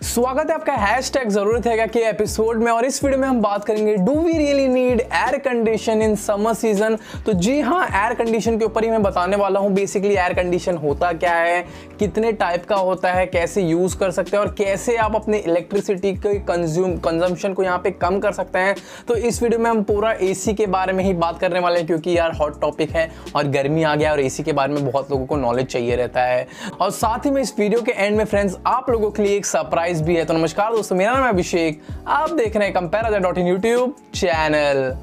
स्वागत है आपका हैशटैग जरूरत है क्या के एपिसोड में। और इस वीडियो में हम बात करेंगे do we really need air condition in summer season. तो जी हाँ, एयर कंडीशन के ऊपर ही मैं बताने वाला हूँ। बेसिकली एयर कंडीशन होता क्या है, कितने टाइप का होता है, कैसे यूज कर सकते हैं और कैसे आप अपने इलेक्ट्रिसिटी के कंजम्पशन को यहाँ पे कम कर सकते हैं। तो इस वीडियो में हम पूरा एसी के बारे में ही बात करने वाले हैं, क्योंकि यार हॉट टॉपिक है और गर्मी आ गया और एसी के बारे में बहुत लोगों को नॉलेज चाहिए रहता है। और साथ ही में इस वीडियो के एंड में फ्रेंड्स आप लोगों के लिए एक सरप्राइज भी है। तो नमस्कार दोस्तों, मेरा नाम है अभिषेक, आप देख रहे हैं कंपैरेटर.इन यूट्यूब चैनल।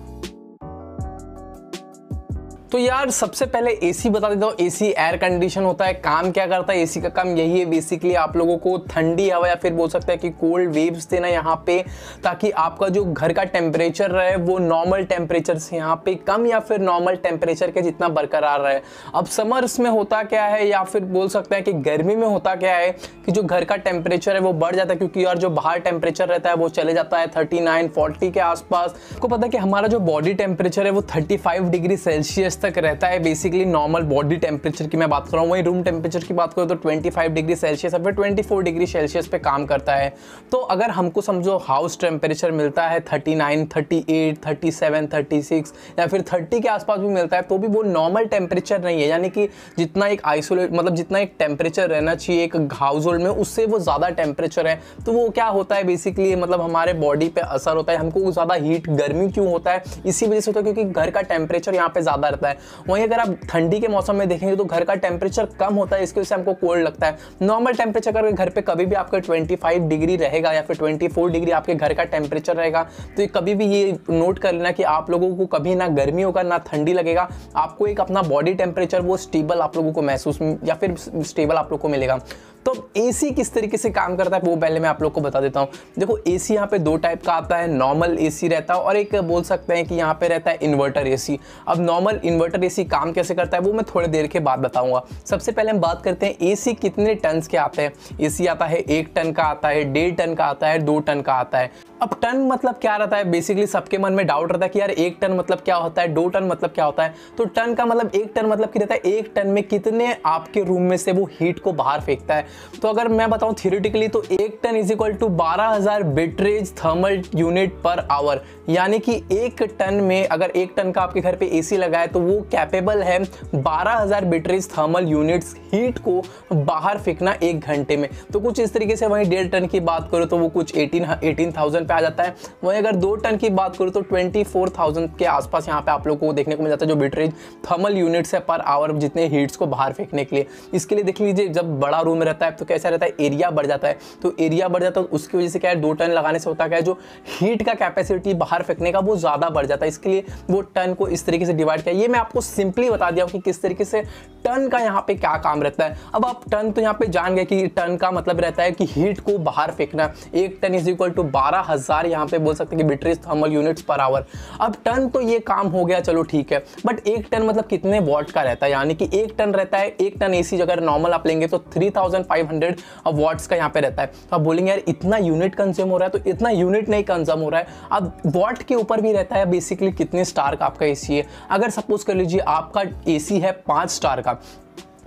तो यार सबसे पहले एसी बता देता हूँ। एसी एयर कंडीशन होता है, काम क्या करता है एसी का काम यही है बेसिकली आप लोगों को ठंडी हवा या फिर बोल सकते हैं कि कोल्ड वेव्स देना यहाँ पे, ताकि आपका जो घर का टेम्परेचर रहे वो नॉर्मल टेम्परेचर से यहाँ पे कम या फिर नॉर्मल टेम्परेचर के जितना बरकरार रहे। अब समर्स में होता क्या है या फिर बोल सकते हैं कि गर्मी में होता क्या है कि जो घर का टेम्परेचर है वो बढ़ जाता है, क्योंकि यार जो बाहर टेम्परेचर रहता है वो चले जाता है 39-40 के आसपास। आपको पता है कि हमारा जो बॉडी टेम्परेचर है वो 35 डिग्री सेल्सियस तक रहता है। बेसिकली नॉर्मल बॉडी टेम्परेचर की मैं बात कर रहा हूँ। वही रूम टेम्परेचर की बात करूँ तो 25 डिग्री सेल्सियस या फिर 24 डिग्री सेल्सियस पे काम करता है। तो अगर हमको समझो हाउस टेम्परेचर मिलता है 39, 38, 37, 36 या फिर 30 के आसपास भी मिलता है, तो भी वो नॉर्मल टेम्परेचर नहीं है। यानी कि जितना एक आइसोलेट मतलब जितना एक टेम्परेचर रहना चाहिए एक हाउस होल्ड में, उससे वो ज़्यादा टेम्परेचर है। तो वो क्या होता है बेसिकली मतलब हमारे बॉडी पे असर होता है। हमको ज़्यादा हीट गर्मी क्यों होता है, इसी वजह से होता है क्योंकि घर का टेम्परेचर यहाँ पे ज़्यादा रहता है। वहीं अगर आप ठंडी के मौसम में देखेंगे तो घर का टेम्परेचर कम होता है, इसकी वजह से हमको कोल्ड लगता है। नॉर्मल टेम्परेचर अगर घर पे कभी भी आपका 25 डिग्री रहेगा या फिर 24 डिग्री आपके घर का टेम्परेचर रहेगा, तो ये कभी भी ये नोट कर लेना कि आप लोगों को कभी ना गर्मी होगा ना ठंडी लगेगा। आपको एक अपना बॉडी टेम्परेचर वो स्टेबल आप लोगों को महसूस या फिर स्टेबल आप लोग को मिलेगा। तो एसी किस तरीके से काम करता है वो पहले मैं आप लोग को बता देता हूँ। देखो एसी यहाँ पे दो टाइप का आता है, नॉर्मल एसी रहता है और एक बोल सकते हैं कि यहाँ पे रहता है इन्वर्टर एसी। अब नॉर्मल इन्वर्टर एसी काम कैसे करता है वो मैं थोड़ी देर के बाद बताऊंगा। सबसे पहले हम बात करते हैं एसी कितने टन के आते हैं। एसी आता है 1 टन का आता है, 1.5 टन का आता है, 2 टन का आता है। अब टन मतलब क्या रहता है, बेसिकली सबके मन में डाउट रहता है कि यार 1 टन मतलब क्या होता है, 2 टन मतलब क्या होता है। तो टन का मतलब 1 टन मतलब क्या रहता है, 1 टन में कितने आपके रूम में से वो हीट को बाहर फेंकता है। तो अगर मैं बताऊं थियोरेटिकली तो 1 ton is equal to 12,000 British thermal unit per hour. यानी कि 1 टन में अगर 1 टन का आपके घर पे एसी लगा है तो वो कैपेबल है 12,000 बिटरेज थर्मल यूनिट्स हीट को बाहर फेंकना 1 घंटे में। तो कुछ इस तरीके से। वहीं 1.5 टन की बात करो तो वो कुछ 18,000 पे आ जाता है। वहीं अगर 2 टन की बात करो तो 24,000 के आसपास यहाँ पे आप लोगों को देखने को मिल जाता है जो बिटरेज थर्मल यूनिट्स है पर आवर जितने हीट्स को बाहर फेंकने के लिए। इसके लिए देख लीजिए जब बड़ा रूम रहता है तो कैसा रहता है, एरिया बढ़ जाता है। तो एरिया बढ़ जाता है तो उसकी वजह से क्या है, 2 टन लगाने से होता क्या है, जो हीट का कैपेसिटी बाहर फेंकने का वो ज़्यादा बढ़ जाता है। इसके लिए वो टन को इस तरीके से डिवाइड किया। ये मैं आपको सिंपली बता दिया हूँ कि किस तरीके से टन का यहाँ पे क्या काम रहता है। अब आप टन तो यहाँ पे जान गए कि टन का मतलब रहता है कि हीट को बाहर फेंकना। 1 टन इज इक्वल टू 12,000 यहाँ पे बोल सकते हैं कि बिटरेज थर्मल यूनिट्स पर आवर। अब टन तो ये काम हो गया, चलो ठीक है, बट 1 टन मतलब कितने वॉट का रहता है। यानी कि 1 टन रहता है, 1 टन एसी अगर नॉर्मल आप लेंगे तो 3,500 वॉट्स का यहाँ पे रहता है। तो आप बोलेंगे यार इतना यूनिट कंज्यूम हो रहा है, तो इतना यूनिट नहीं कंज्यूम हो रहा है। अब वॉट के ऊपर भी रहता है बेसिकली कितने स्टार का आपका एसी है। अगर सपोज कर लीजिए आपका एसी है 5 स्टार का,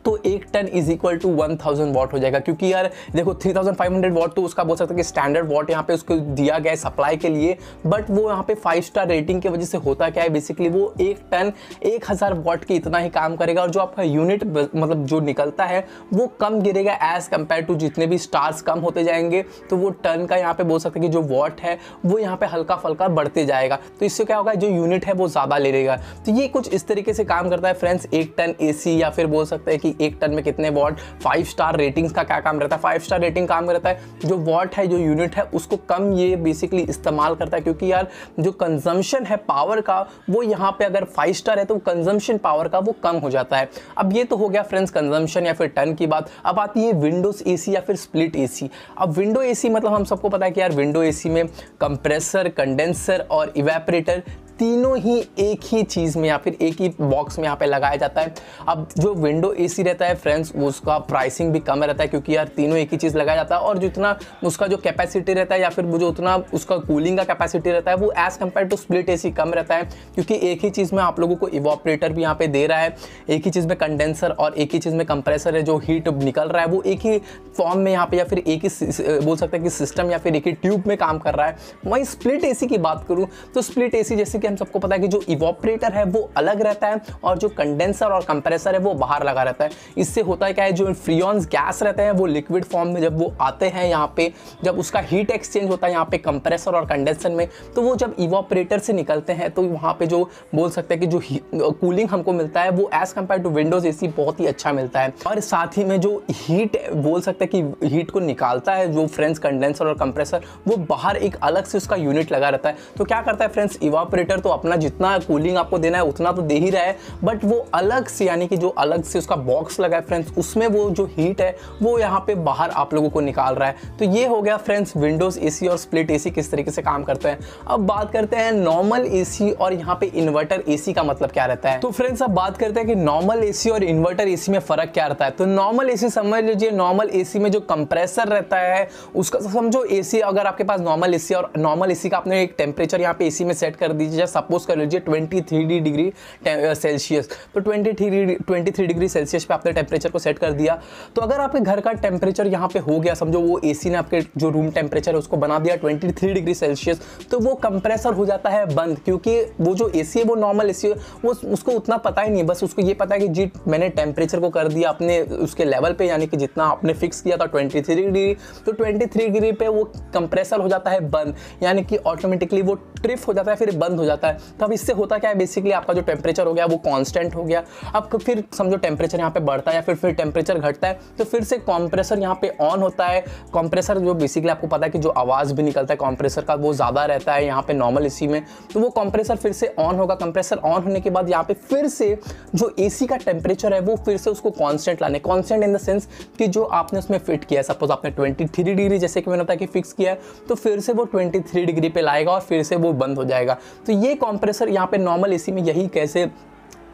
तो 1 ton is equal to 1000 watt हो जाएगा। क्योंकि यार देखो 3500 वॉट तो उसका बोल सकते हैं कि स्टैंडर्ड वॉट यहाँ पे उसको दिया गया है सप्लाई के लिए, बट वो यहाँ पे 5 स्टार रेटिंग की वजह से होता क्या है बेसिकली वो 1 टन 1000 वॉट की इतना ही काम करेगा और जो आपका यूनिट मतलब जो निकलता है वो कम गिरेगा एज कम्पेयर टू जितने भी स्टार्स कम होते जाएंगे। तो वो टन का यहाँ पे बोल सकते हैं कि जो वॉट है वो यहाँ पे हल्का फल्का बढ़ते जाएगा। तो इससे क्या होगा, जो यूनिट है वो ज़्यादा ले लेगा। तो ये कुछ इस तरीके से काम करता है फ्रेंड्स 1 टन एसी या फिर बोल सकते हैं कि 1 टन में कितने वॉट। 5 स्टार रेटिंग्स का क्या काम रहता है, 5 स्टार रेटिंग काम करता है जो वॉट है जो यूनिट है उसको कम ये बेसिकली इस्तेमाल करता है। क्योंकि यार जो कंजम्पशन है पावर का वो यहाँ पे अगर 5 स्टार है तो कंजम्पशन पावर का वो कम हो जाता है। अब ये तो हो गया फ्रेंड्स कंजम्पशन या फिर टन की बात। अब आती है विंडोज एसी या फिर स्प्लिट एसी। अब विंडो एसी मतलब हम सबको पता है कि यार विंडो एसी में कंप्रेसर, कंडेंसर और इवेपोरेटर तीनों ही एक ही चीज़ में या फिर एक ही बॉक्स में यहाँ पे लगाया जाता है। अब जो विंडो एसी रहता है फ्रेंड्स, उसका प्राइसिंग भी कम रहता है क्योंकि यार तीनों एक ही चीज़ लगाया जाता है, और जितना उसका जो कैपेसिटी रहता है या फिर वो जो उतना उसका कूलिंग का कैपेसिटी रहता है वो as compare to split AC कम रहता है, क्योंकि एक ही चीज़ में आप लोगों को इवोपरेटर भी यहाँ पे दे रहा है, एक ही चीज़ में कंडेंसर और एक ही चीज़ में कंप्रेसर है, जो हीट निकल रहा है वो एक ही फॉर्म में यहाँ पे या फिर एक ही बोल सकते हैं कि सिस्टम या फिर एक ही ट्यूब में काम कर रहा है। वहीं स्प्लिट एसी की बात करूँ तो स्प्लिट एसी जैसे कि हम सबको पता है कि जो इवोपरेटर है वो अलग रहता है और जो कंडेंसर और कंप्रेसर है वो बाहर लगा रहता है। इससे होता है क्या है, जो फ्रीऑन्स गैस रहते हैं वो लिक्विड फॉर्म में जब वो आते हैं यहाँ पे, जब उसका हीट एक्सचेंज होता है यहाँ पे कंप्रेसर और कंडेंसर में, तो वो जब इवोपरेटर से निकलते हैं तो वहाँ पे जो बोल सकते हैं कि जो कूलिंग हमको मिलता है वो as compare to windows AC बहुत ही अच्छा मिलता है। और साथ ही में जो हीट बोल सकते हैं कि हीट को निकालता है जो फ्रेंड्स कंडेंसर और कंप्रेसर, वो बाहर एक अलग से उसका यूनिट लगा रहता है। तो क्या करता है फ्रेंड्स, इवोपरेटर तो अपना जितना कूलिंग आपको देना है उतना तो दे ही रहा है, बट वो अलग से यानी कि जो अलग से उसका बॉक्स लगा है फ्रेंड्स, उसमें वो जो हीट है वो यहाँ पे बाहर आप लोगों को निकाल रहा है। तो ये हो गया फ्रेंड्स विंडोज एसी और स्प्लिट एसी किस तरीके से काम करते हैं। अब बात करते हैं नॉर्मल एसी और यहाँ पे इन्वर्टर एसी का मतलब क्या रहता है। तो फ्रेंड्स अब बात करते हैं कि नॉर्मल एसी और इन्वर्टर एसी में फर्क क्या रहता है। तो नॉर्मल एसी समझ लीजिए, नॉर्मल एसी में जो कंप्रेसर रहता है उसका समझो एसी, अगर आपके पास नॉर्मल एसी और नॉर्मल एसी का आपने एक टेम्परेचर यहाँ पे एसी में सेट कर दीजिए, सपोज कर लीजिए 23 डिग्री सेल्सियस, तो 23 डिग्री सेल्सियस पे आपने टेम्परेचर को सेट कर दिया। तो अगर आपके घर का टेम्परेचर यहाँ पे हो गया, समझो वो एसी ने आपके जो रूम टेम्परेचर है उसको बना दिया 23 डिग्री सेल्सियस, तो वो कंप्रेसर हो जाता है बंद, क्योंकि वो जो एसी है वो नॉर्मल एसी है, वो उसको उतना पता ही नहीं, बस उसको ये पता है कि जी मैंने टेम्परेचर को कर दिया अपने उसके लेवल पे, यानी कि जितना आपने फिक्स किया था 23 डिग्री, तो 23 डिग्री पे वो कंप्रेसर हो जाता है बंद, यानी कि ऑटोमेटिकली वो ट्रिप हो जाता है, फिर बंद हो जाता है। तो अब इससे होता क्या है, बेसिकली आपका जो टेम्परेचर हो गया वो कांस्टेंट हो गया। अब फिर समझो टेम्परेचर यहाँ पे बढ़ता है या फिर टेम्परेचर घटता है, तो फिर से कंप्रेसर यहाँ पे ऑन होता है। कंप्रेसर जो बेसिकली आपको पता है कि जो आवाज़ भी निकलता है कंप्रेसर का वो ज़्यादा रहता है यहाँ पे नॉर्मल एसी में, तो वो कंप्रेसर फिर से ऑन होगा। कंप्रेसर ऑन होने के बाद यहाँ पे फिर से जो एसी का टेम्परेचर है वो फिर से उसको कांस्टेंट लाने, कांस्टेंट इन द सेंस कि जो आपने उसमें फिट किया है, सपोज आपने 23 डिग्री जैसे कि मैंने बताया कि फिक्स किया है, तो फिर से वो 23 डिग्री पे लाएगा और फिर से वो बंद हो जाएगा। तो ये कंप्रेसर यहाँ पे नॉर्मल एसी में यही कैसे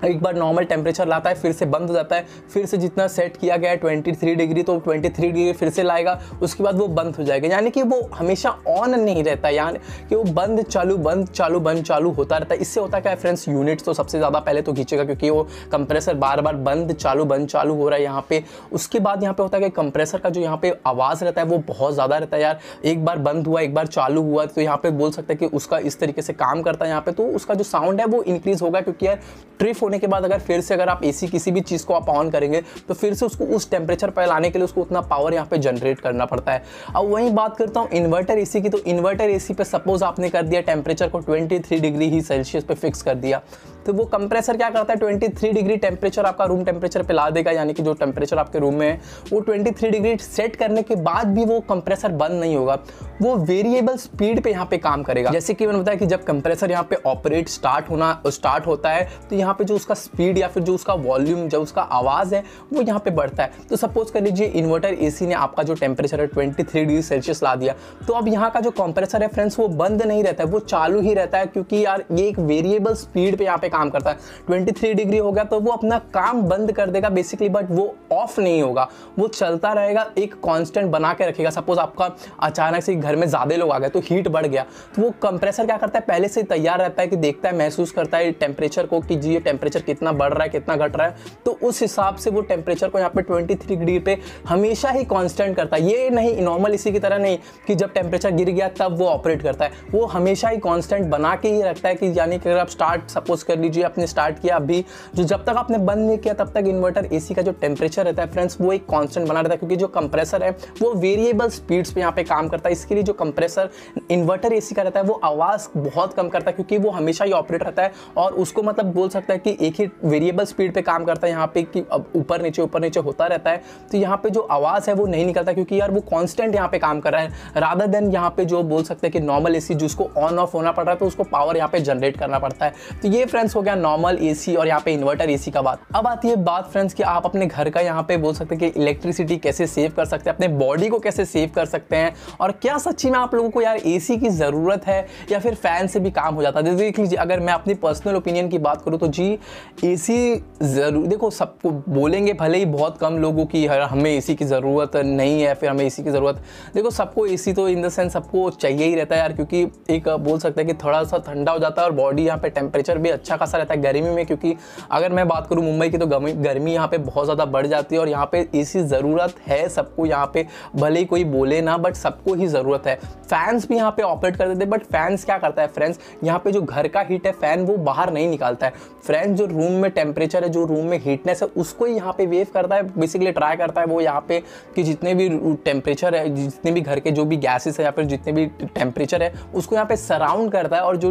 एक बार नॉर्मल टेम्परेचर लाता है, फिर से बंद हो जाता है, फिर से जितना सेट किया गया है 23 डिग्री, तो 23 डिग्री फिर से लाएगा, उसके बाद वो बंद हो जाएगा। यानी कि वो हमेशा ऑन नहीं रहता, यानी कि वो बंद चालू बंद चालू बंद चालू होता रहता है। इससे होता क्या है फ्रेंड्स, यूनिट्स तो सबसे ज़्यादा पहले तो खींचेगा क्योंकि वो कंप्रेसर बार बार बंद चालू हो रहा है यहाँ पे। उसके बाद यहाँ पे होता है कि कंप्रेसर का जो यहाँ पे आवाज़ रहता है वो बहुत ज़्यादा रहता है। यार एक बार बंद हुआ एक बार चालू हुआ, तो यहाँ पे बोल सकते हैं कि उसका इस तरीके से काम करता है यहाँ पे, तो उसका जो साउंड है वो इंक्रीज होगा, क्योंकि यार ट्रिप होने के बाद अगर फिर से अगर आप एसी किसी भी चीज़ को आप ऑन करेंगे तो फिर से उसको उस टेम्परेचर पर लाने के लिए उसको उतना पावर यहाँ पे जनरेट करना पड़ता है। अब वहीं बात करता हूँ इन्वर्टर एसी की, तो इन्वर्टर एसी पे सपोज आपने कर दिया टेम्परेचर को 23 डिग्री ही सेल्सियस पे फिक्स कर दिया, तो वो कंप्रेसर क्या करता है 23 डिग्री टेम्परेचर आपका रूम टेम्परेचर पे ला देगा, यानी कि जो टेम्परेचर आपके रूम में है वो 23 डिग्री सेट करने के बाद भी वो कंप्रेसर बंद नहीं होगा, वो वेरिएबल स्पीड पे यहाँ पे काम करेगा। जैसे कि मैंने बताया कि जब कंप्रेसर यहाँ पे ऑपरेट स्टार्ट होता है तो यहाँ पे जो उसका स्पीड या फिर जो उसका वॉल्यूम, जो उसका आवाज़ है वो यहाँ पे बढ़ता है। तो सपोज कर लीजिए इन्वर्टर एसी ने आपका जो टेम्परेचर है 23 डिग्री सेल्सियस ला दिया, तो अब यहाँ का जो कंप्रेसर है फ्रेंड्स वो बंद नहीं रहता है, वो चालू ही रहता है, क्योंकि यार ये एक वेरिएबल स्पीड पे यहाँ पे काम करता है। 23 डिग्री हो गया तो वो अपना काम बंद कर देगा बेसिकली, बट वो ऑफ नहीं होगा, वो चलता रहेगा, एक कांस्टेंट बना के रखेगा। सपोज आपका अचानक से घर में ज़्यादा लोग आ गए तो हीट बढ़ गया, तो वो कंप्रेसर क्या करता है पहले से तैयार रहता है कि देखता है, महसूस करता है टेम्परेचर को कि जी ये टेम्परेचर कितना बढ़ रहा है कितना घट रहा है, तो उस हिसाब से वो टेम्परेचर को यहाँ पे 23 डिग्री पे हमेशा ही कांस्टेंट करता है। ये नहीं नॉर्मल इसी की तरह नहीं कि जब टेम्परेचर गिर गया तब वो ऑपरेट करता है, वो हमेशा ही कांस्टेंट बना के ही रखता है कि यानी कि अगर आप स्टार्ट सपोज कर लीजिए आपने स्टार्ट किया अभी, जो जब तक आपने बंद नहीं किया तब तक इन्वर्टर एसी का जो टेम्परेचर रहता है फ्रेंड्स वो एक कांस्टेंट बना रहता है, क्योंकि जो कंप्रेसर है वो वेरिएबल स्पीड्स पे यहाँ पे काम करता है। इसके लिए जो कंप्रेसर इन्वर्टर एसी का रहता है वो आवाज़ बहुत कम करता है, क्योंकि वो हमेशा ही ऑपरेट रहता है और उसको मतलब बोल सकता है कि एक ही वेरिएबल स्पीड पे काम करता है यहाँ पे कि अब ऊपर नीचे होता रहता है, तो यहाँ पे जो आवाज़ है वो नहीं निकलता, क्योंकि यार वो कांस्टेंट यहाँ पे काम कर रहा है, रादर देन यहाँ पे जो बोल सकते हैं कि नॉर्मल एसी जिसको ऑन ऑफ होना पड़ रहा है तो उसको पावर यहाँ पे जनरेट करना पड़ता है। तो ये फ्रेंड्स फ्रेंड्स हो गया नॉर्मल एसी और यहाँ पे इन्वर्टर एसी का बात। अब आती है बात फ्रेंड्स कि आप अपने घर का यहाँ पे बोल सकते हैं कि इलेक्ट्रिसिटी कैसे सेव कर सकते हैं, अपने बॉडी को कैसे सेव कर सकते हैं, और क्या सच्ची में आप लोगों को यार एसी की ज़रूरत है या फिर फ़ैन से भी काम हो जाता है। देख लीजिए, अगर मैं अपनी पर्सनल ओपिनियन की बात करूँ तो जी एसी ज़रूर, देखो सबको बोलेंगे भले ही बहुत कम लोगों की हमें एसी की ज़रूरत नहीं है, फिर हमें एसी की ज़रूरत, देखो सबको एसी तो इन द सेंस सबको चाहिए ही रहता है यार, क्योंकि एक बोल सकते हैं कि थोड़ा सा ठंडा हो जाता है और बॉडी यहाँ पे टेम्परेचर भी अच्छा खासा रहता है गर्मी में, क्योंकि अगर मैं बात करूँ मुंबई की तो गर्मी यहाँ पे बहुत ज़्यादा बढ़ जाती है और यहाँ पे एसी ज़रूरत है सबको यहाँ पे, भले ही कोई बोले ना बट सबको ही ज़रूरत है। फैंस भी यहाँ पे ऑपरेट कर देते हैं, बट फैंस क्या करता है फ्रेंड्स, यहाँ पे जो घर का हीट है फैन वो बाहर नहीं निकालता है, फ्रेंड्स जो रूम में टेम्परेचर है, जो रूम में हीटनेस है उसको ही यहाँ पे वेव करता है, बेसिकली ट्राई करता है वो यहाँ पे कि जितने भी टेम्परेचर है, जितने भी घर के जो भी गैसेस है या फिर जितने भी टेम्परेचर है उसको यहाँ पे सराउंड करता है, और जो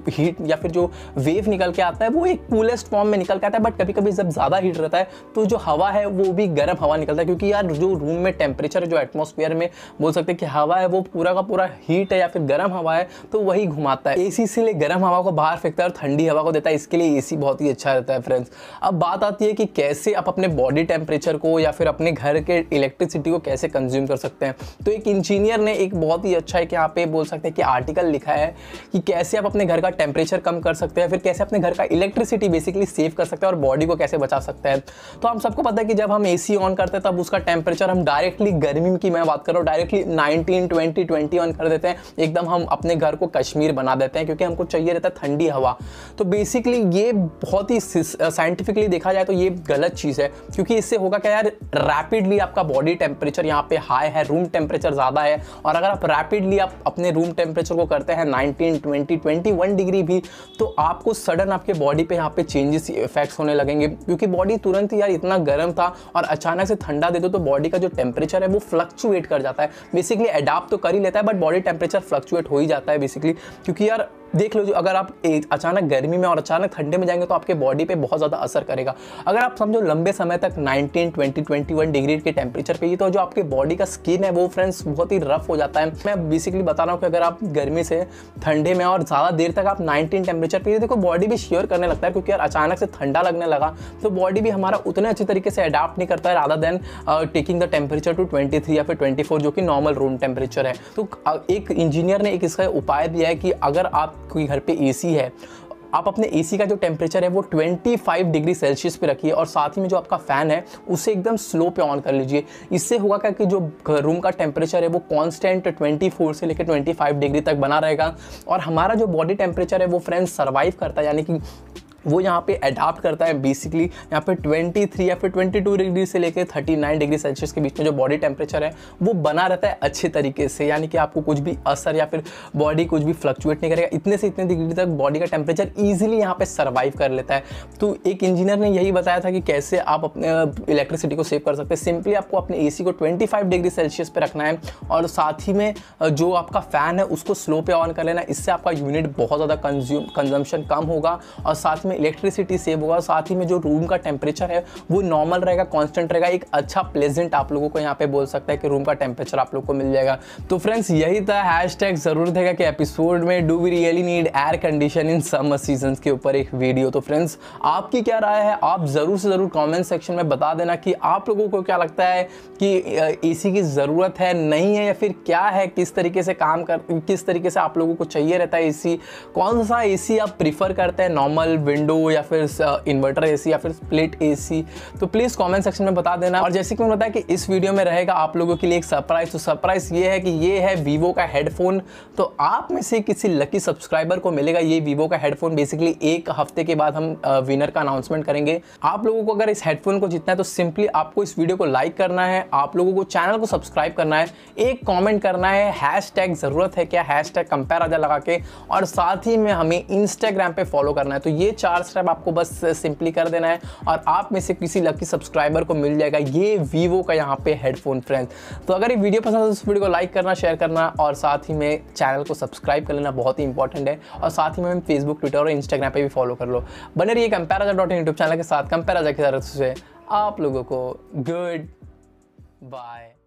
हीट या फिर जो वेव निकल के आता है वो एक कूलेस्ट फॉर्म में निकल के आता है। बट कभी कभी जब ज़्यादा हीट रहता है तो जो हवा है वो भी गर्म हवा निकलता है, क्योंकि यार जो रूम में टेम्परेचर है, जो एटमॉस्फेयर में बोल सकते हैं कि हवा है वो पूरा का पूरा हीट है या फिर गर्म हवा है, तो वही घुमाता है। एसी इसीलिए गर्म हवा को बाहर फेंकता है और ठंडी हवा को देता है, इसके लिए एसी बहुत ही अच्छा रहता है फ्रेंड्स। अब बात आती है कि कैसे आप अपने बॉडी टेम्परेचर को या फिर अपने घर के इलेक्ट्रिसिटी को कैसे कंज्यूम कर सकते हैं। तो एक इंजीनियर ने एक बहुत ही अच्छा एक यहाँ पे बोल सकते हैं कि आर्टिकल लिखा है कि कैसे आप अपने घर का टेम्परेचर कम कर सकते हैं, फिर कैसे अपने घर का इलेक्ट्रिसिटी बेसिकली सेव कर सकते हैं और बॉडी को कैसे बचा सकते हैं। तो हम सबको पता है कि जब हम एसी ऑन करते हैं तब उसका टेम्परेचर हम डायरेक्टली गर्मी की मैं बात कर रहा हूँ डायरेक्टली 19, 20, 21 कर देते हैं, एकदम हम अपने घर को कश्मीर बना देते हैं, क्योंकि हमको चाहिए रहता है ठंडी हवा। तो बेसिकली ये बहुत ही साइंटिफिकली देखा जाए तो ये गलत चीज़ है, क्योंकि इससे होगा क्या यार, रैपिडली आपका बॉडी टेम्परेचर यहाँ पे हाई है, रूम टेम्परेचर ज़्यादा है, और अगर आप रैपिडली आप अपने रूम टेम्परेचर को करते हैं 19, 20, 21 डिग्री भी, तो आपको सडन आपके बॉडी पे यहाँ पे चेंजेस इफेक्ट्स होने लगेंगे, क्योंकि बॉडी तुरंत ही यार इतना गर्म था और अचानक से ठंडा दे दो तो बॉडी का जो टेम्परेचर है वो फ्लक्चुएट कर जाता है, बेसिकली अडाप्ट तो कर ही लेता है बट बॉडी टेम्परेचर फ्लक्चुएट हो ही जाता है बेसिकली। क्योंकि यार देख लो, जो अगर आप अचानक गर्मी में और अचानक ठंडे में जाएंगे तो आपके बॉडी पे बहुत ज़्यादा असर करेगा। अगर आप समझो लंबे समय तक 19, 20, 21 डिग्री के टेम्परेचर पे ही, तो जो आपके बॉडी का स्किन है वो फ्रेंड्स बहुत ही रफ हो जाता है। मैं बेसिकली बता रहा हूँ कि अगर आप गर्मी से ठंडे में और ज़्यादा देर तक आप 19 टेम्परेचर पे, देखो बॉडी भी शेयर करने लगता है, क्योंकि यार अचानक से ठंडा लगने लगा तो बॉडी भी हमारा उतने अच्छे तरीके से अडाप्ट नहीं करता है, rather than taking the temperature to 23 या फिर 24 जो कि नॉर्मल रूम टेम्परेचर है। तो एक इंजीनियर ने एक इसका उपाय दिया है कि अगर आपके घर पे एसी है, आप अपने एसी का जो टेम्परेचर है वो 25 डिग्री सेल्सियस पे रखिए, और साथ ही में जो आपका फ़ैन है उसे एकदम स्लो पे ऑन कर लीजिए। इससे होगा क्या कि जो रूम का टेम्परेचर है वो कांस्टेंट 24 से लेकर 25 डिग्री तक बना रहेगा, और हमारा जो बॉडी टेम्परेचर है वो फ्रेंड्स सर्वाइव करता है, यानी कि वो यहाँ पे अडाप्ट करता है बेसिकली यहाँ पे 23 या फिर 22 डिग्री से लेकर 39 डिग्री सेल्सियस के बीच में जो बॉडी टेम्परेचर है वो बना रहता है अच्छे तरीके से, यानी कि आपको कुछ भी असर या फिर बॉडी कुछ भी फ्लक्चुएट नहीं करेगा। इतने से इतने डिग्री तक बॉडी का टेम्परेचर ईजिली यहाँ पे सर्वाइव कर लेता है। तो एक इंजीनियर ने यही बताया था कि कैसे आप अपने इलेक्ट्रिसिटी को सेव कर सकते हैं। सिंपली आपको अपने एसी को 25 डिग्री सेल्सियस पे रखना है, और साथ ही में जो आपका फ़ैन है उसको स्लो पे ऑन कर लेना। इससे आपका यूनिट बहुत ज़्यादा कंजम्पशन कम होगा, और साथ में इलेक्ट्रिसिटी सेव होगा, साथ ही में जो रूम का टेम्परेचर है वो नॉर्मल रहेगा, कांस्टेंट रहेगा। एक अच्छा प्लेजेंट आप लोगों को यहाँ पे बोल सकता है कि रूम का टेम्परेचर आप लोग को मिल जाएगा। तो फ्रेंड्स यही था हैशटैग ज़रूरत है कि एपिसोड में do we really need air condition in summer season के ऊपर एक वीडियो। तो फ्रेंड्स आपकी क्या राय है, आप ज़रूर से ज़रूर कॉमेंट सेक्शन में बता देना कि आप लोगों को क्या लगता है कि एसी की ज़रूरत है, नहीं है, या फिर क्या है, किस तरीके से काम कर, किस तरीके से आप लोगों को चाहिए रहता है एसी, कौन सा एसी आप प्रीफर करते हैं, नॉर्मल, विंडो या फिर इन्वर्टर एसी या फिर स्प्लिट एसी। तो प्लीज़ कमेंट सेक्शन में बता देना। और जैसे कि मैंने बताया कि इस वीडियो में रहेगा आप लोगों के लिए एक सरप्राइज। तो सरप्राइज ये है कि ये है वीवो का हेडफोन। तो आप में से किसी लकी सब्सक्राइबर को मिलेगा ये वीवो का हेडफोन। बेसिकली एक हफ्ते के बाद हम विनर का अनाउंसमेंट करेंगे। आप लोगों को अगर इस हेडफोन को जीतना है तो सिंपली आपको इस वीडियो को लाइक करना है, आप लोगों को चैनल को सब्सक्राइब करना है, एक कॉमेंट करना है हैशटैग ज़रूरत है क्या, हैशटैग कंपेयर राजा लगा के, और साथ ही में हमें इंस्टाग्राम पे फॉलो करना है। तो ये 4 स्टेप आपको बस सिंपली कर देना है और आप में से किसी लकी सब्सक्राइबर को मिल जाएगा ये वीवो का यहाँ पे हेडफोन फ्रेंड्स। तो अगर ये वीडियो पसंद है तो इस वीडियो को लाइक करना, शेयर करना और साथ ही में चैनल को सब्सक्राइब कर लेना, बहुत ही इंपॉर्टेंट है। और साथ ही में फेसबुक, ट्विटर और इंस्टाग्राम पे भी फॉलो कर लो। बने रहिए कंपेयर यूट्यूब चैनल के साथ। कंपेयर की तरफ से आप लोगों को गुड बाय।